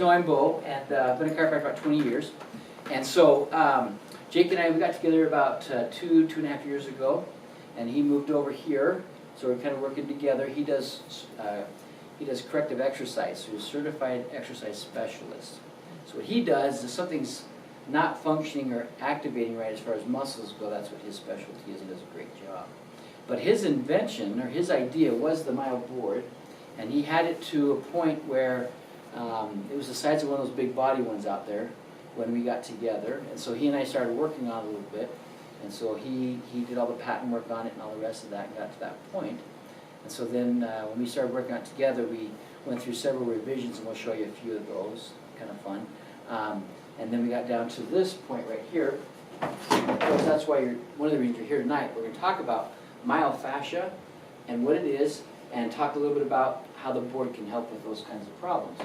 know I'm Bo, and I've been a chiropractor about 20 years. And so Jake and I, we got together about 2.5 years ago, and he moved over here. So we're kind of working together. He does corrective exercise, so he's a certified exercise specialist. So what he does is something's not functioning or activating right as far as muscles go, that's what his specialty is. He does a great job. But his invention, or his idea, was the MyoBoard, and he had it to a point where it was the size of one of those big body ones out there when we got together. And so he and I started working on it a little bit, and so he did all the patent work on it and all the rest of that and got to that point. And so then when we started working on it together, we went through several revisions, and we'll show you a few of those, kind of fun. And then we got down to this point right here. Of course, that's why one of the reasons you're here tonight. We're going to talk about MyoFascia and what it is, and talk a little bit about how the board can help with those kinds of problems.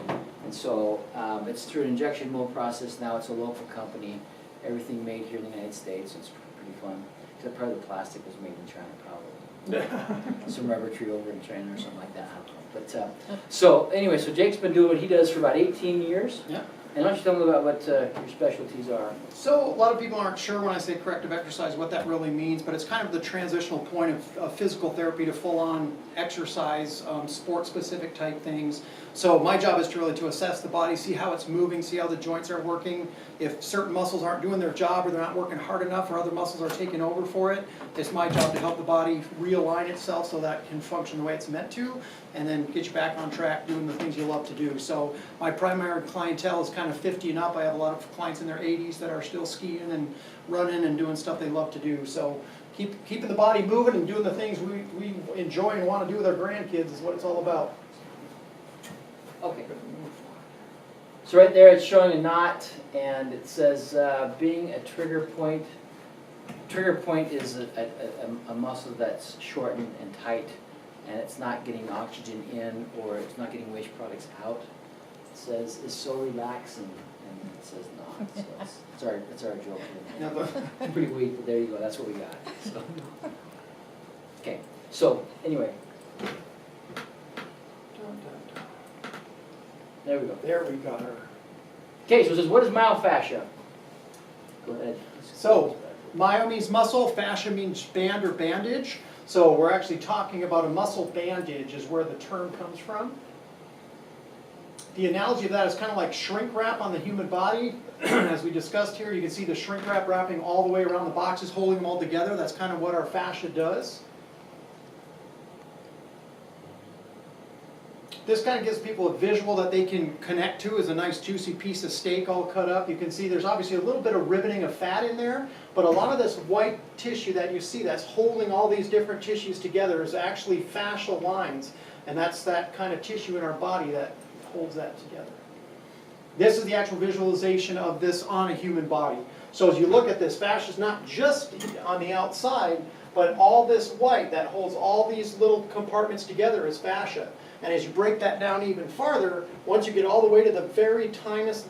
And so it's through an injection mold process now. It's a local company. Everything made here in the United States. It's pretty fun. Except part of the plastic was made in China, probably. Some rubber tree over in China or something like that. But so anyway, so Jake's been doing what he does for about 18 years. Yeah. And why don't you tell me about what your specialties are? So a lot of people aren't sure when I say corrective exercise what that really means, but it's kind of the transitional point of physical therapy to full-on exercise, sport-specific type things. So my job is to assess the body, see how it's moving, see how the joints are working. If certain muscles aren't doing their job, or they're not working hard enough, or other muscles are taking over for it, it's my job to help the body realign itself so that it can function the way it's meant to, and then get you back on track doing the things you love to do. So my primary clientele is kind of 50 and up. I have a lot of clients in their 80s that are still skiing and running and doing stuff they love to do. So keeping the body moving and doing the things we enjoy and want to do with our grandkids is what it's all about. Okay. So right there it's showing a knot, and it says being a trigger point. Trigger point is a muscle that's shortened and tight, and it's not getting oxygen in, or it's not getting waste products out. It says it's so relaxing, and it says not. So it's our joke. It's pretty weak, but there you go. That's what we got. So. Okay. So anyway. There we go. There we got her. Okay, so it says, what is myofascia? Go ahead. So, myo means muscle, fascia means band or bandage. So we're actually talking about a muscle bandage is where the term comes from. The analogy of that is kind of like shrink wrap on the human body. As we discussed here, you can see the shrink wrap wrapping all the way around the boxes, holding them all together. That's kind of what our fascia does. This kind of gives people a visual that they can connect to as a nice juicy piece of steak all cut up. You can see there's obviously a little bit of riveting of fat in there, but a lot of this white tissue that you see that's holding all these different tissues together is actually fascial lines, and that's that kind of tissue in our body that holds that together. This is the actual visualization of this on a human body. So as you look at this, fascia is not just on the outside, but all this white that holds all these little compartments together is fascia. And as you break that down even farther, once you get all the way to the very tiniest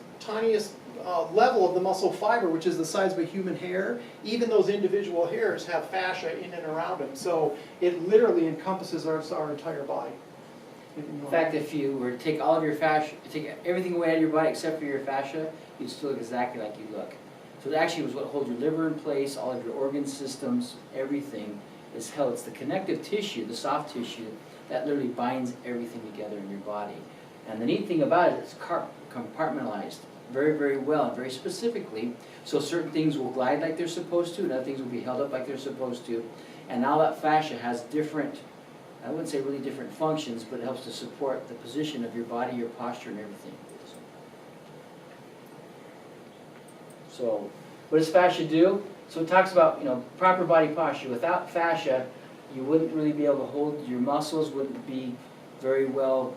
level of the muscle fiber, which is the size of a human hair, even those individual hairs have fascia in and around them. So it literally encompasses our entire body. In fact, if you were to take all of your fascia, take everything away out of your body except for your fascia, you'd still look exactly like you look. So it actually was what holds your liver in place, all of your organ systems, everything is held. It's the connective tissue, the soft tissue, that literally binds everything together in your body. And the neat thing about it is it's compartmentalized very, very well and very specifically. So certain things will glide like they're supposed to, and other things will be held up like they're supposed to. And now that fascia has different, I wouldn't say really different functions, but it helps to support the position of your body, your posture, and everything. So what does fascia do? So it talks about, proper body posture. Without fascia, you wouldn't really be able to hold, your muscles wouldn't be very well,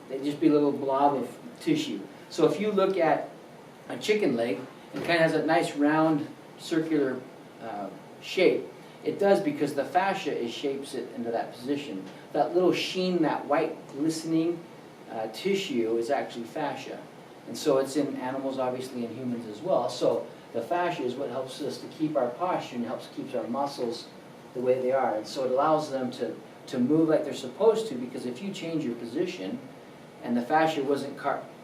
they'd just be a little blob of tissue. So if you look at a chicken leg, it kind of has a nice round circular shape. It does because the fascia shapes it into that position. That little sheen, that white glistening tissue is actually fascia. And so it's in animals, obviously, and humans as well. So the fascia is what helps us to keep our posture and helps keep our muscles the way they are. And so it allows them to move like they're supposed to, because if you change your position and the fascia wasn't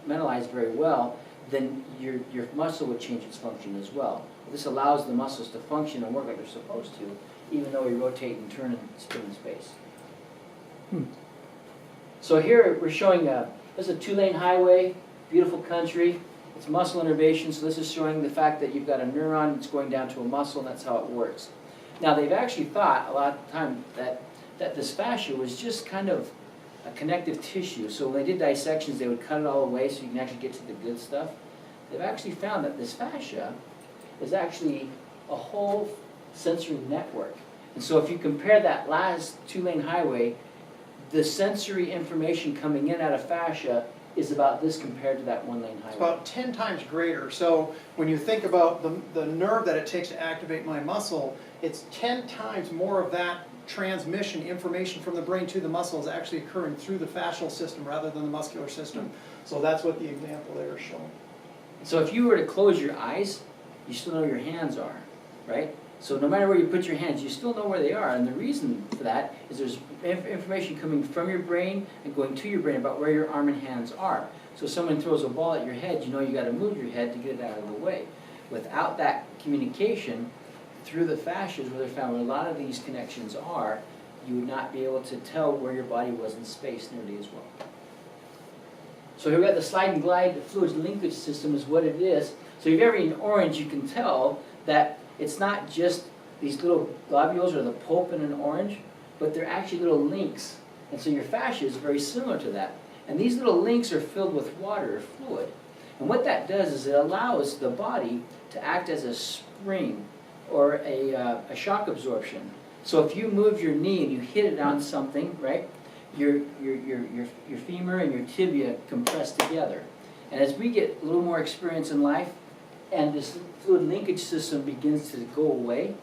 compartmentalized very well, then your muscle would change its function as well. This allows the muscles to function and work like they're supposed to, even though we rotate and turn and spin in space. So here we're showing this is a 2-lane highway, beautiful country. It's muscle innervation, so this is showing the fact that you've got a neuron that's going down to a muscle, and that's how it works. Now they've actually thought a lot of the time that this fascia was just kind of a connective tissue. So when they did dissections, they would cut it all away so you can actually get to the good stuff. They've actually found that this fascia is actually a whole sensory network. And so if you compare that last 2-lane highway, the sensory information coming in out of fascia is about this compared to that 1-lane highway. It's about 10 times greater. So when you think about the nerve that it takes to activate my muscle, it's 10 times more of that transmission information from the brain to the muscle is actually occurring through the fascial system rather than the muscular system. So that's what the example there is showing. So if you were to close your eyes, you still know where your hands are, right? So no matter where you put your hands, you still know where they are. And the reason for that is there's information coming from your brain and going to your brain about where your arm and hands are. So if someone throws a ball at your head, you know you got to move your head to get it out of the way. Without that communication through the fascias, where they found where a lot of these connections are, you would not be able to tell where your body was in space nearly as well. So here we got the slide and glide fluid linkage system is what it is. So if you've ever eaten orange, you can tell that it's not just these little globules or the pulp in an orange, but they're actually little links. And so your fascia is very similar to that. And these little links are filled with water or fluid. And what that does is it allows the body to act as a spring or a shock absorption. So if you move your knee and you hit it on something, right, your femur and your tibia compress together. And as we get a little more experience in life, and this fluid linkage system begins to go away,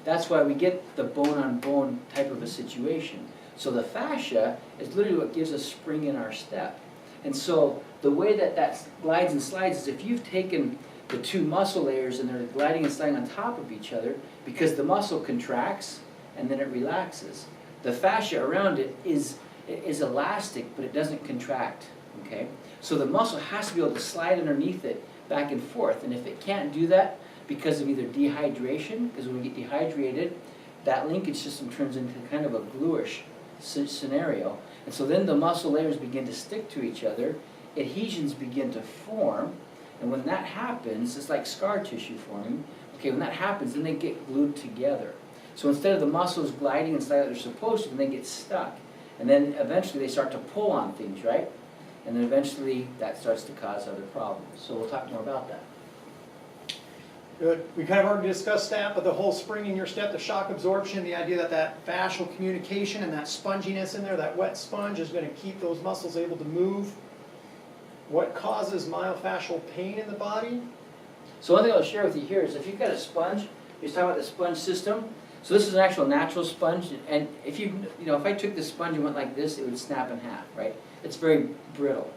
that's why we get the bone-on-bone type of a situation. So the fascia is literally what gives us spring in our step. And so the way that glides and slides is if you've taken the two muscle layers and they're gliding and sliding on top of each other, because the muscle contracts and then it relaxes. The fascia around it is elastic, but it doesn't contract, okay? So the muscle has to be able to slide underneath it back and forth, and if it can't do that because of either dehydration, because when we get dehydrated, that linkage system turns into kind of a gluish scenario, and so then the muscle layers begin to stick to each other, adhesions begin to form, and when that happens, it's like scar tissue forming. Okay, when that happens, then they get glued together. So instead of the muscles gliding and sliding like they're supposed to, then they get stuck, and then eventually they start to pull on things, right? And then eventually that starts to cause other problems. So we'll talk more about that. Good. We kind of already discussed that, but the whole spring in your step, the shock absorption, the idea that fascial communication and that sponginess in there, that wet sponge is going to keep those muscles able to move. What causes myofascial pain in the body? So one thing I'll share with you here is if you've got a sponge, you're talking about the sponge system. So this is an actual natural sponge, and if if I took this sponge and went like this, it would snap in half, right? It's very brittle.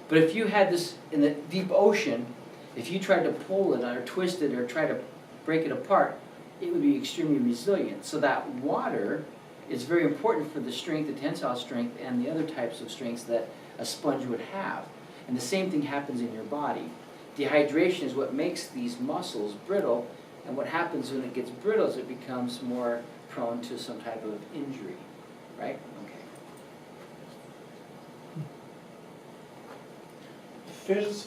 But if you had this in the deep ocean, if you tried to pull it or twist it or try to break it apart, it would be extremely resilient. So that water is very important for the strength, the tensile strength, and the other types of strengths that a sponge would have. And the same thing happens in your body. Dehydration is what makes these muscles brittle, and what happens when it gets brittle is it becomes more prone to some type of injury, right? Okay.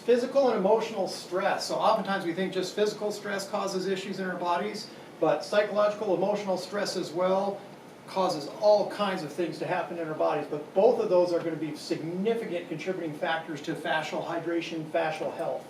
Physical and emotional stress. So oftentimes we think just physical stress causes issues in our bodies, but psychological, emotional stress as well causes all kinds of things to happen in our bodies. But both of those are going to be significant contributing factors to fascial hydration, fascial health.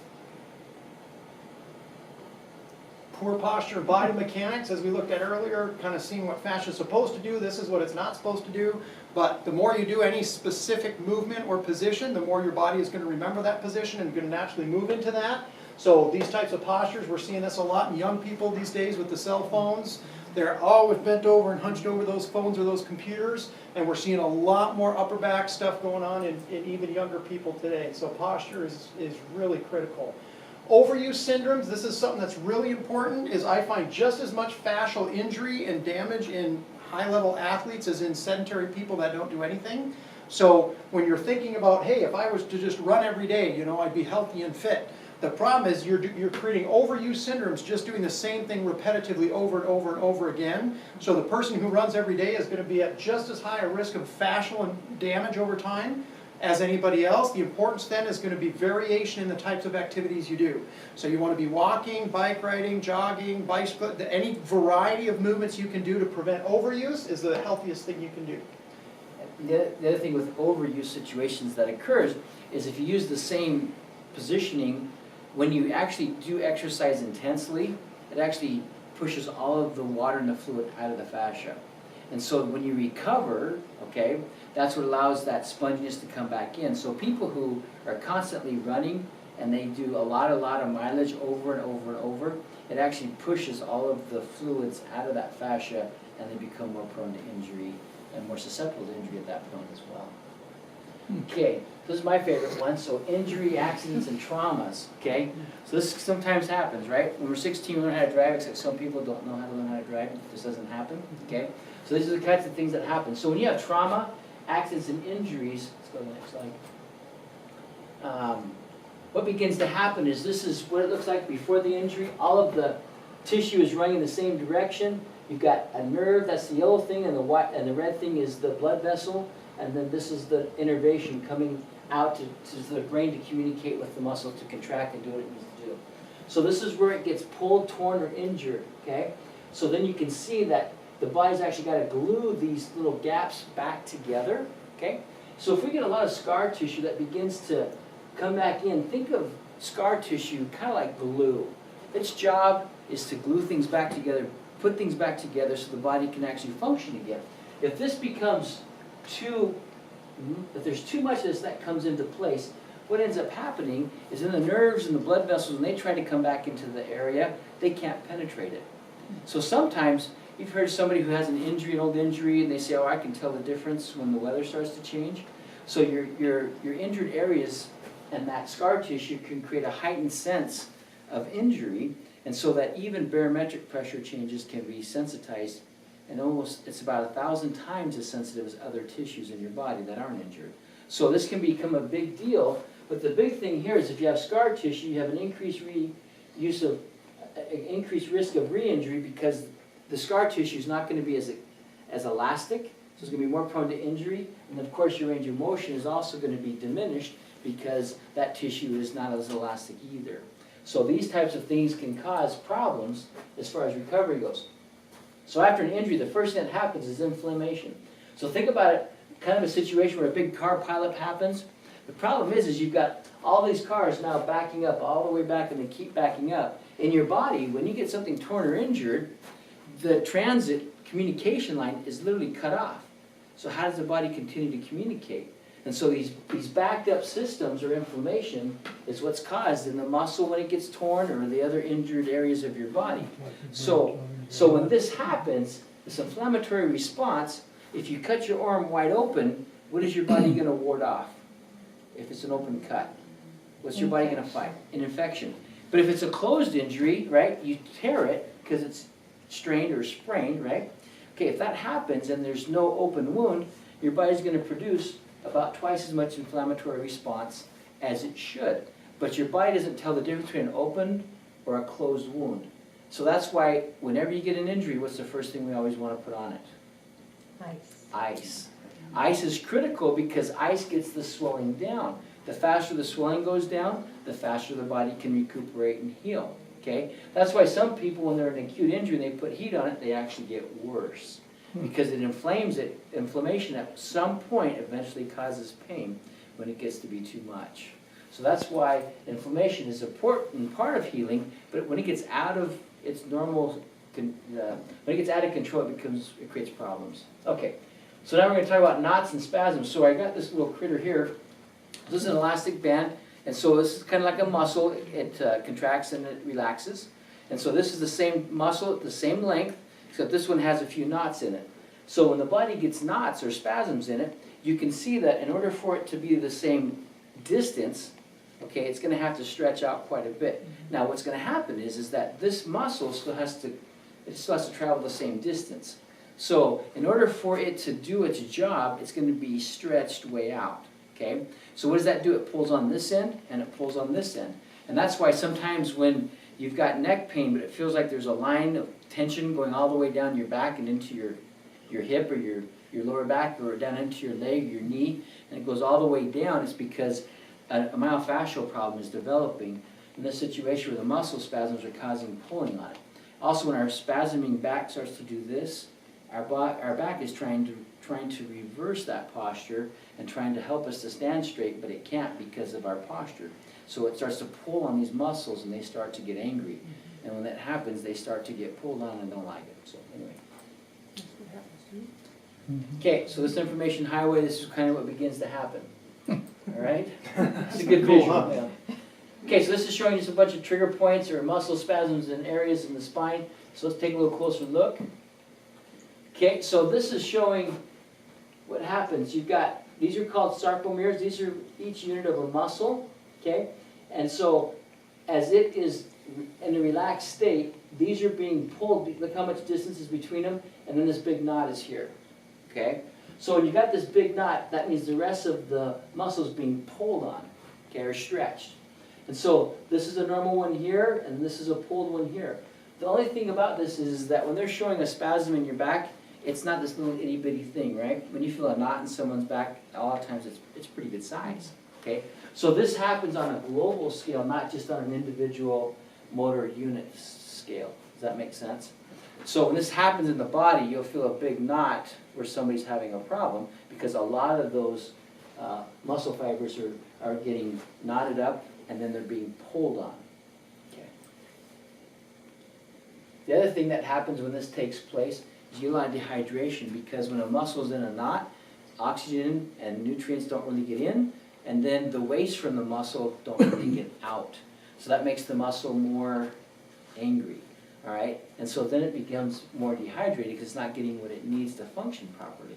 Poor posture, body mechanics, as we looked at earlier, kind of seeing what fascia is supposed to do, this is what it's not supposed to do. But the more you do any specific movement or position, the more your body is going to remember that position and going to naturally move into that. So these types of postures, we're seeing this a lot in young people these days with the cell phones. They're always bent over and hunched over those phones or those computers, and we're seeing a lot more upper back stuff going on in even younger people today. So posture is really critical. Overuse syndromes, this is something that's really important, is I find just as much fascial injury and damage in high-level athletes as in sedentary people that don't do anything. So when you're thinking about, hey, if I was to just run every day, I'd be healthy and fit. The problem is you're creating overuse syndromes just doing the same thing repetitively over and over and over again. So the person who runs every day is going to be at just as high a risk of fascial damage over time as anybody else. The importance then is going to be variation in the types of activities you do. So you want to be walking, bike riding, jogging, bicycle, any variety of movements you can do to prevent overuse is the healthiest thing you can do. The other thing with overuse situations that occurs is if you use the same positioning, when you actually do exercise intensely, it actually pushes all of the water and the fluid out of the fascia. And so when you recover, okay, that's what allows that sponginess to come back in. So people who are constantly running and they do a lot of mileage over and over and over, it actually pushes all of the fluids out of that fascia and they become more prone to injury and more susceptible to injury at that point as well. Okay, this is my favorite one. So injury, accidents, and traumas, okay? So this sometimes happens, right? When we're 16, we learn how to drive, except some people don't know how to learn how to drive. This doesn't happen, okay? So these are the kinds of things that happen. So when you have trauma, accidents, and injuries, let's go to the next slide. What begins to happen is this is what it looks like before the injury. All of the tissue is running in the same direction. You've got a nerve, that's the yellow thing, and the white and the red thing is the blood vessel. And then this is the innervation coming out to the brain to communicate with the muscle to contract and do what it needs to do. So this is where it gets pulled, torn, or injured, okay? So then you can see that the body's actually got to glue these little gaps back together, okay? So if we get a lot of scar tissue that begins to come back in, think of scar tissue kind of like glue. Its job is to glue things back together, put things back together so the body can actually function again. If this becomes if there's too much of this that comes into place, what ends up happening is in the nerves and the blood vessels, when they try to come back into the area, they can't penetrate it. So sometimes you've heard of somebody who has an injury, an old injury, and they say, oh, I can tell the difference when the weather starts to change. So your injured areas and that scar tissue can create a heightened sense of injury, and so that even barometric pressure changes can be sensitized. And it's about 1,000 times as sensitive as other tissues in your body that aren't injured. So this can become a big deal, but the big thing here is if you have scar tissue, you have an increased risk of re-injury because the scar tissue is not going to be as elastic, so it's going to be more prone to injury, and of course your range of motion is also going to be diminished because that tissue is not as elastic either. So these types of things can cause problems as far as recovery goes. So after an injury, the first thing that happens is inflammation. So think about it, kind of a situation where a big car pileup happens. The problem is you've got all these cars now backing up all the way back, and they keep backing up. In your body, when you get something torn or injured, the transit communication line is literally cut off. So how does the body continue to communicate? And so these backed up systems or inflammation is what's caused in the muscle when it gets torn or the other injured areas of your body. So when this happens, this inflammatory response, if you cut your arm wide open, what is your body going to ward off? If it's an open cut, what's your body going to fight? An infection. But if it's a closed injury, right, you tear it because it's strained or sprained, right? Okay, if that happens and there's no open wound, your body's going to produce about twice as much inflammatory response as it should. But your body doesn't tell the difference between an open or a closed wound. So that's why whenever you get an injury, what's the first thing we always want to put on it? Ice. Ice. Ice is critical because ice gets the swelling down. The faster the swelling goes down, the faster the body can recuperate and heal. Okay? That's why some people, when they're in an acute injury and they put heat on it, they actually get worse. Because it inflames it. Inflammation at some point eventually causes pain when it gets to be too much. So that's why inflammation is an important part of healing, but when it gets out of its normal, when it gets out of control, it creates problems. Okay, so now we're going to talk about knots and spasms. So I got this little critter here. This is an elastic band, and so this is kind of like a muscle. It contracts and it relaxes. And so this is the same muscle at the same length, except this one has a few knots in it. So when the body gets knots or spasms in it, you can see that in order for it to be the same distance, okay, it's going to have to stretch out quite a bit. Now what's going to happen is that this muscle still has to travel the same distance. So in order for it to do its job, it's going to be stretched way out, okay? So what does that do? It pulls on this end and it pulls on this end. And that's why sometimes when you've got neck pain, but it feels like there's a line of tension going all the way down your back and into your hip or your lower back or down into your leg, your knee, and it goes all the way down, it's because a myofascial problem is developing in this situation where the muscle spasms are causing pulling on it. Also, when our spasming back starts to do this, our back is trying to reverse that posture and trying to help us to stand straight, but it can't because of our posture. So it starts to pull on these muscles and they start to get angry. And when that happens, they start to get pulled on and don't like it. So anyway. Okay, so this information highway, this is kind of what begins to happen. All right? It's a good Cool, visual. huh? Yeah. Okay, so this is showing just a bunch of trigger points or muscle spasms in areas in the spine. So let's take a little closer look. Okay, so this is showing what happens. You've got, these are called sarcomeres. These are each unit of a muscle, okay? And so as it is in a relaxed state, these are being pulled. Look how much distance is between them, and then this big knot is here, okay? So when you've got this big knot, that means the rest of the muscles being pulled on, okay, or stretched. And so this is a normal one here, and this is a pulled one here. The only thing about this is that when they're showing a spasm in your back, it's not this little itty bitty thing, right? When you feel a knot in someone's back, a lot of times it's pretty good size, okay? So this happens on a global scale, not just on an individual motor unit scale. Does that make sense? So when this happens in the body, you'll feel a big knot where somebody's having a problem because a lot of those muscle fibers are getting knotted up and then they're being pulled on. Okay. The other thing that happens when this takes place is you get dehydration because when a muscle's in a knot, oxygen and nutrients don't really get in, and then the waste from the muscle don't really get out. So that makes the muscle more angry, all right? And so then it becomes more dehydrated because it's not getting what it needs to function properly.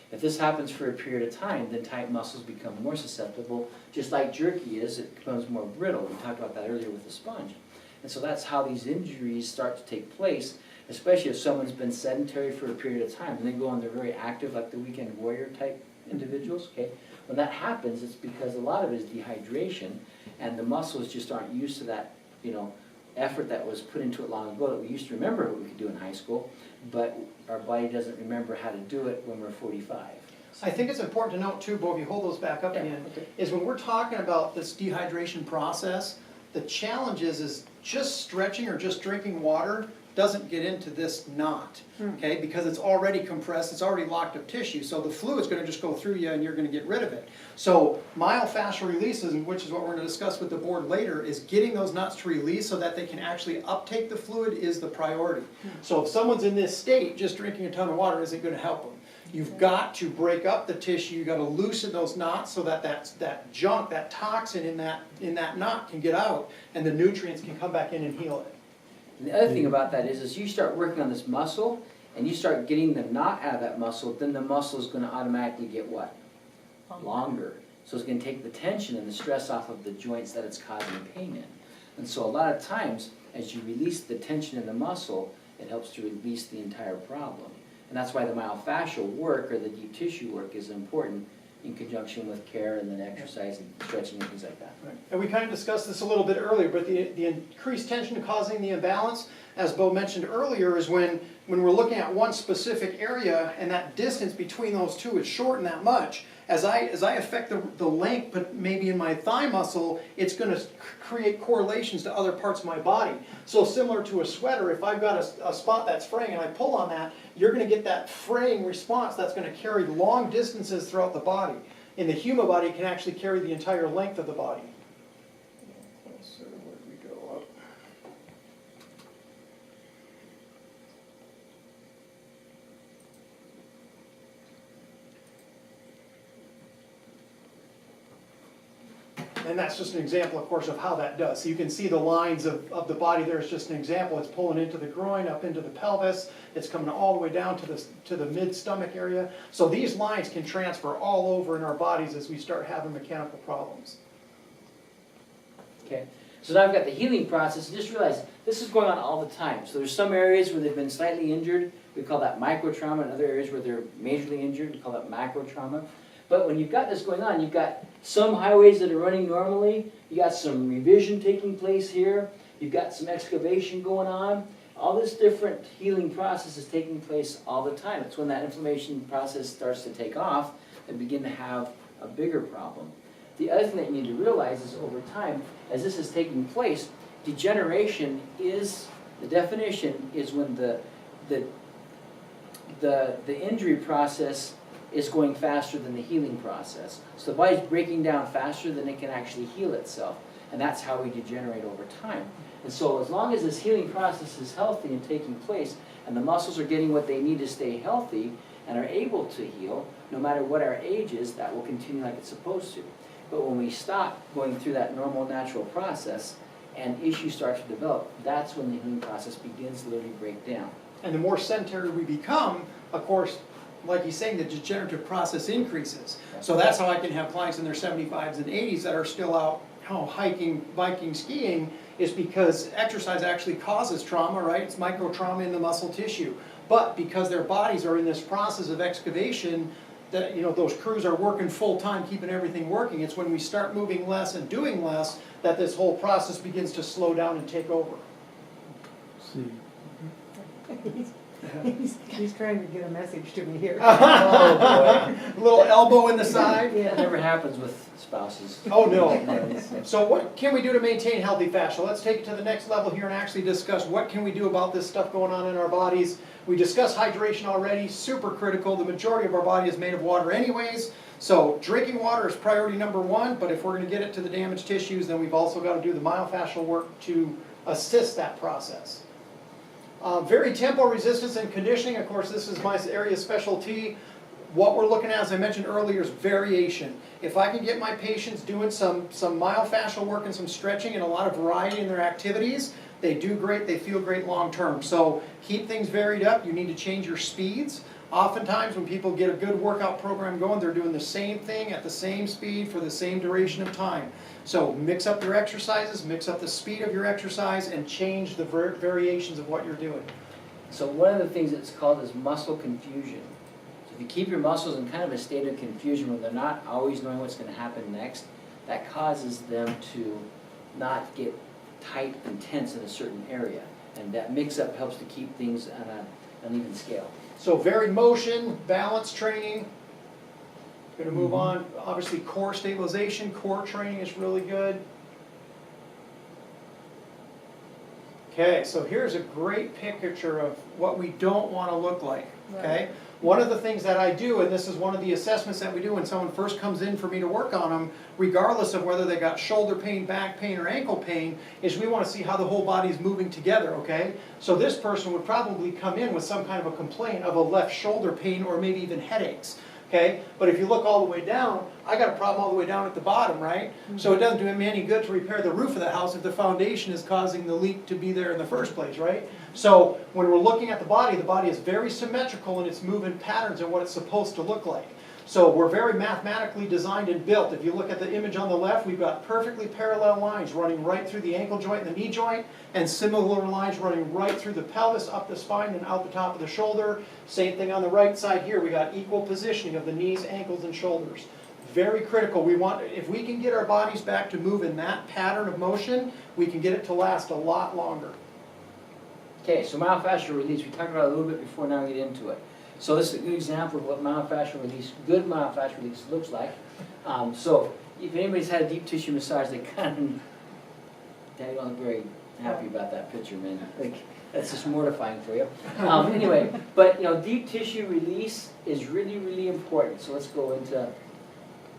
If this happens for a period of time, then tight muscles become more susceptible. Just like jerky is, it becomes more brittle. We talked about that earlier with the sponge. And so that's how these injuries start to take place, especially if someone's been sedentary for a period of time and they go on, they're very active, like the weekend warrior type individuals, okay? When that happens, it's because a lot of it is dehydration and the muscles just aren't used to that, effort that was put into it long ago that we used to remember what we could do in high school, but our body doesn't remember how to do it when we're 45. I think it's important to note too, Bo, if you hold those back up Yeah, again, okay. is when we're talking about this dehydration process, the challenge is just stretching or just drinking water doesn't get into this knot, okay? Because it's already compressed, it's already locked up tissue, so the fluid's gonna just go through you and you're gonna get rid of it. So myofascial releases, which is what we're gonna discuss with the board later, is getting those knots to release so that they can actually uptake the fluid is the priority. So if someone's in this state, just drinking a ton of water isn't gonna help them. You've got to break up the tissue, you've got to loosen those knots so that that junk, that toxin in that knot can get out and the nutrients can come back in and heal it. And the other thing about that is you start working on this muscle and you start getting the knot out of that muscle, then the muscle is going to automatically get what? Longer. So it's going to take the tension and the stress off of the joints that it's causing pain in. And so a lot of times, as you release the tension in the muscle, it helps to release the entire problem. And that's why the myofascial work or the deep tissue work is important in conjunction with care and then exercise and stretching and things like that. Right. And we kind of discussed this a little bit earlier, but the increased tension causing the imbalance, as Bo mentioned earlier, is when we're looking at one specific area and that distance between those two is shortened that much. As I affect the length, but maybe in my thigh muscle, it's going to create correlations to other parts of my body. So similar to a sweater, if I've got a spot that's fraying and I pull on that, you're going to get that fraying response that's going to carry long distances throughout the body. In the human body, it can actually carry the entire length of the body. Closer, where do we go up? And that's just an example, of course, of how that does. So you can see the lines of the body there. It's just an example. It's pulling into the groin, up into the pelvis. It's coming all the way down to the mid-stomach area. So these lines can transfer all over in our bodies as we start having mechanical problems. Okay, So now I've got the healing process, and just realize this is going on all the time. So there's some areas where they've been slightly injured, we call that micro trauma, and other areas where they're majorly injured, we call that macro trauma. But when you've got this going on, you've got some highways that are running normally, you got some revision taking place here, you've got some excavation going on. All this different healing process is taking place all the time. It's when that inflammation process starts to take off and begin to have a bigger problem. The other thing that you need to realize is over time, as this is taking place, degeneration is, the definition is when the injury process is going faster than the healing process. So the body's breaking down faster than it can actually heal itself. And that's how we degenerate over time. And so as long as this healing process is healthy and taking place, and the muscles are getting what they need to stay healthy and are able to heal, no matter what our age is, that will continue like it's supposed to. But when we stop going through that normal, natural process, and issues start to develop, that's when the healing process begins to literally break down. And the more sedentary we become, of course, like he's saying, the degenerative process increases. So that's how I can have clients in their 75s and 80s that are still out hiking, biking, skiing, is because exercise actually causes trauma, right? It's micro trauma in the muscle tissue. But because their bodies are in this process of excavation, that, you know, those crews are working full time, keeping everything working. It's when we start moving less and doing less that this whole process begins to slow down and take over. See. He's trying to get a message to me here. Oh, boy. A little elbow in the side. That never happens with spouses. Oh, no. So what can we do to maintain healthy fascia? Let's take it to the next level here and actually discuss what can we do about this stuff going on in our bodies. We discussed hydration already, super critical. The majority of our body is made of water anyways. So drinking water is priority number one, but if we're going to get it to the damaged tissues, then we've also got to do the myofascial work to assist that process. Very tempo resistance and conditioning. Of course, this is my area of specialty. What we're looking at, as I mentioned earlier, is variation. If I can get my patients doing some myofascial work and some stretching and a lot of variety in their activities, they do great, they feel great long term. So keep things varied up. You need to change your speeds. Oftentimes when people get a good workout program going, they're doing the same thing at the same speed for the same duration of time. So mix up your exercises, mix up the speed of your exercise, and change the variations of what you're doing. So one of the things that's called is muscle confusion. So if you keep your muscles in kind of a state of confusion where they're not always knowing what's going to happen next, that causes them to not get tight and tense in a certain area. And that mix-up helps to keep things on an even scale. So varied motion, balance training. Going to move on. Obviously core stabilization, core training is really good. Okay, so here's a great picture of what we don't want to look like. Okay, one of the things that I do, and this is one of the assessments that we do when someone first comes in for me to work on them, regardless of whether they got shoulder pain, back pain, or ankle pain, is we want to see how the whole body is moving together, okay? So this person would probably come in with some kind of a complaint of a left shoulder pain or maybe even headaches. Okay, but if you look all the way down, I got a problem all the way down at the bottom, right? So it doesn't do me any good to repair the roof of the house if the foundation is causing the leak to be there in the first place, right? So when we're looking at the body is very symmetrical in its movement patterns and what it's supposed to look like. So we're very mathematically designed and built. If you look at the image on the left, we've got perfectly parallel lines running right through the ankle joint and the knee joint, and similar lines running right through the pelvis, up the spine, and out the top of the shoulder. Same thing on the right side here. We got equal positioning of the knees, ankles, and shoulders. Very critical. We want, if we can get our bodies back to move in that pattern of motion, we can get it to last a lot longer. Okay, so myofascial release, we talked about it a little bit before, now we get into it. So this is a good example of what myofascial release, good myofascial release looks like. So if anybody's had a deep tissue massage, they kind of, Daddy don't look very happy about that picture, man. Like, that's just mortifying for you. Anyway, but you know, deep tissue release is really, really important. So let's go into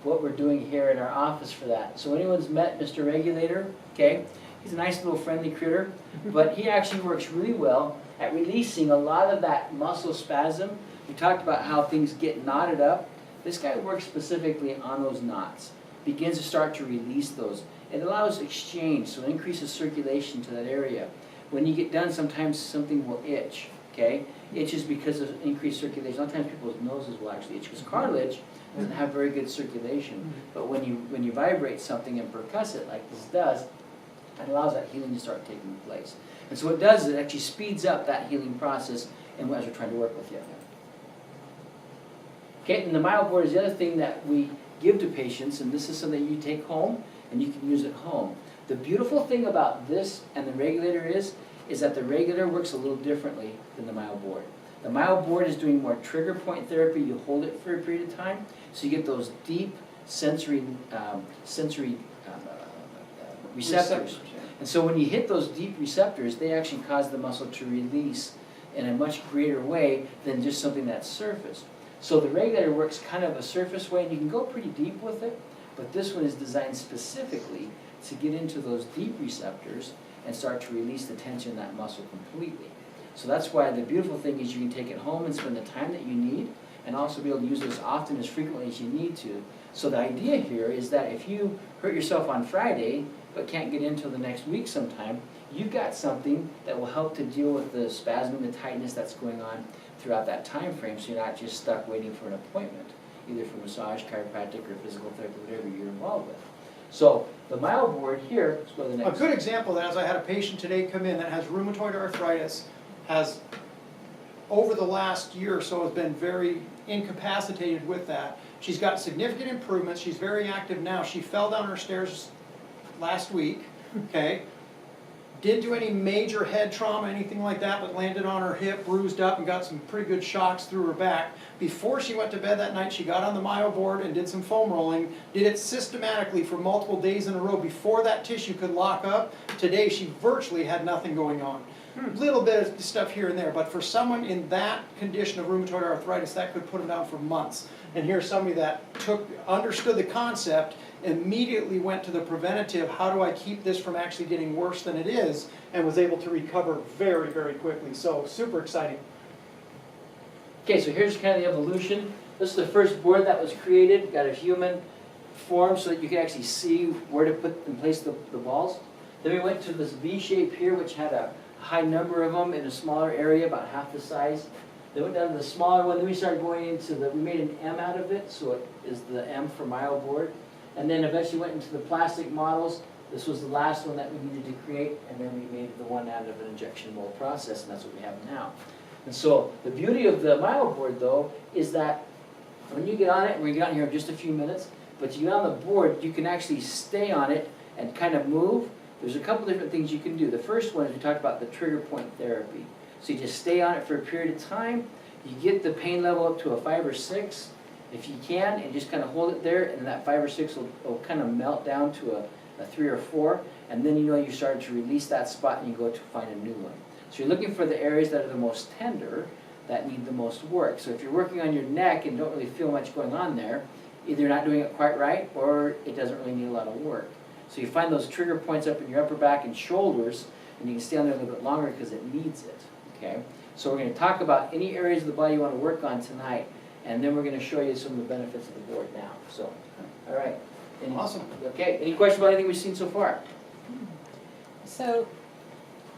what we're doing here in our office for that. So anyone's met Mr. Regulator, okay? He's a nice little friendly critter, but he actually works really well at releasing a lot of that muscle spasm. We talked about how things get knotted up. This guy works specifically on those knots, begins to start to release those. It allows exchange, so it increases circulation to that area. When you get done, sometimes something will itch, okay? Itches because of increased circulation. Sometimes people's noses will actually itch because cartilage doesn't have very good circulation. But when you vibrate something and percuss it like this does, and allows that healing to start taking place. And so what it does is it actually speeds up that healing process and as we're trying to work with you. Okay, and the MyoBoard is the other thing that we give to patients, and this is something you take home and you can use at home. The beautiful thing about this and the regulator is that the regulator works a little differently than the MyoBoard. The MyoBoard is doing more trigger point therapy. You hold it for a period of time, so you get those deep sensory receptors. And so when you hit those deep receptors, they actually cause the muscle to release in a much greater way than just something that's surface. So the regulator works kind of a surface way, and you can go pretty deep with it, but this one is designed specifically to get into those deep receptors and start to release the tension in that muscle completely. So that's why the beautiful thing is you can take it home and spend the time that you need, and also be able to use it as often, as frequently as you need to. So the idea here is that if you hurt yourself on Friday, but can't get in until the next week sometime, you've got something that will help to deal with the spasm, the tightness that's going on throughout that time frame, so you're not just stuck waiting for an appointment, either for massage, chiropractic, or physical therapy, whatever you're involved with. So the MyoBoard here, let's go to the next. A good example of that is I had a patient today come in that has rheumatoid arthritis, has over the last year or so has been very incapacitated with that. She's got significant improvements. She's very active now. She fell down her stairs last week, okay? Didn't do any major head trauma, anything like that, but landed on her hip, bruised up, and got some pretty good shocks through her back. Before she went to bed that night, she got on the MyoBoard and did some foam rolling, did it systematically for multiple days in a row before that tissue could lock up. Today, she virtually had nothing going on. Little bit of stuff here and there, but for someone in that condition of rheumatoid arthritis, that could put them down for months. And here's somebody that understood the concept, immediately went to the preventative, how do I keep this from actually getting worse than it is, and was able to recover very, very quickly. So super exciting. Okay, so here's kind of the evolution. This is the first board that was created, got a human form so that you can actually see where to put and place the balls. Then we went to this V shape here, which had a high number of them in a smaller area, about half the size. Then went down to the smaller one, then we started going into we made an M out of it, so it is the M for MyoBoard. And then eventually went into the plastic models. This was the last one that we needed to create, and then we made the one out of an injection mold process, and that's what we have now. And so the beauty of the MyoBoard, though, is that when you get on it, we're going to get on here in just a few minutes, but you get on the board, you can actually stay on it and kind of move. There's a couple different things you can do. The first one is we talked about the trigger point therapy. So you just stay on it for a period of time. You get the pain level up to a 5 or 6, if you can, and just kind of hold it there, and that 5 or 6 will kind of melt down to a 3 or 4, and then you know you started to release that spot and you go to find a new one. So you're looking for the areas that are the most tender, that need the most work. So if you're working on your neck and don't really feel much going on there, either you're not doing it quite right or it doesn't really need a lot of work. So you find those trigger points up in your upper back and shoulders, and you can stay on there a little bit longer because it needs it, okay? So we're going to talk about any areas of the body you want to work on tonight, and then we're going to show you some of the benefits of the board now. So, all right. Awesome. Okay, any questions about anything we've seen so far? So,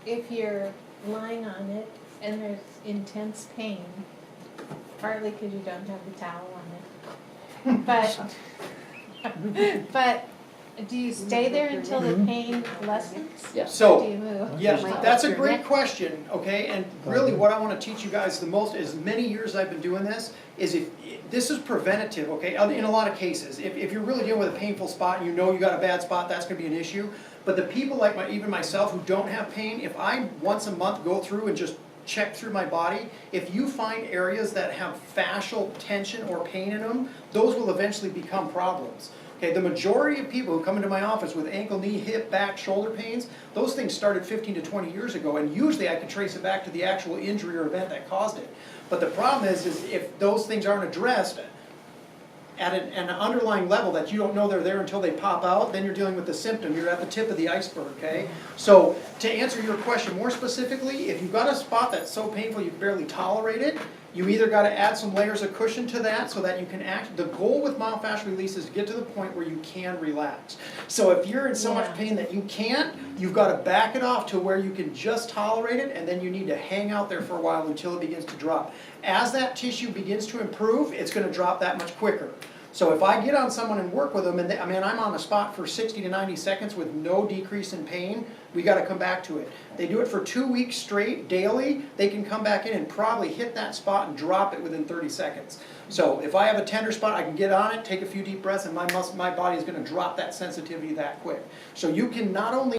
if you're lying on it and there's intense pain, partly because you don't have the towel on it, but do you stay there until the pain lessens? Yes. So, Or do you move? yes, Like that's a your great neck? question, okay? And really what I want to teach you guys the most, as many years I've been doing this, is if this is preventative, okay? In a lot of cases, if you're really dealing with a painful spot and you know you got a bad spot, that's going to be an issue. But the people like even myself who don't have pain, if I once a month go through and just check through my body, if you find areas that have fascial tension or pain in them, those will eventually become problems. Okay, the majority of people who come into my office with ankle, knee, hip, back, shoulder pains, those things started 15 to 20 years ago, and usually I can trace it back to the actual injury or event that caused it. But the problem is if those things aren't addressed at an underlying level that you don't know they're there until they pop out, then you're dealing with the symptom. You're at the tip of the iceberg, okay? So to answer your question more specifically, if you've got a spot that's so painful you can barely tolerate it, you either got to add some layers of cushion to that so that you can the goal with myofascial release is to get to the point where you can relax. So if you're in so much pain that you can't, you've got to back it off to where you can just tolerate it, and then you need to hang out there for a while until it begins to drop. As that tissue begins to improve, it's going to drop that much quicker. So if I get on someone and work with them, and they, I mean, I'm on the spot for 60 to 90 seconds with no decrease in pain, we gotta come back to it. They do it for 2 weeks straight, daily, they can come back in and probably hit that spot and drop it within 30 seconds. So if I have a tender spot, I can get on it, take a few deep breaths, and my body is gonna drop that sensitivity that quick. So you can not only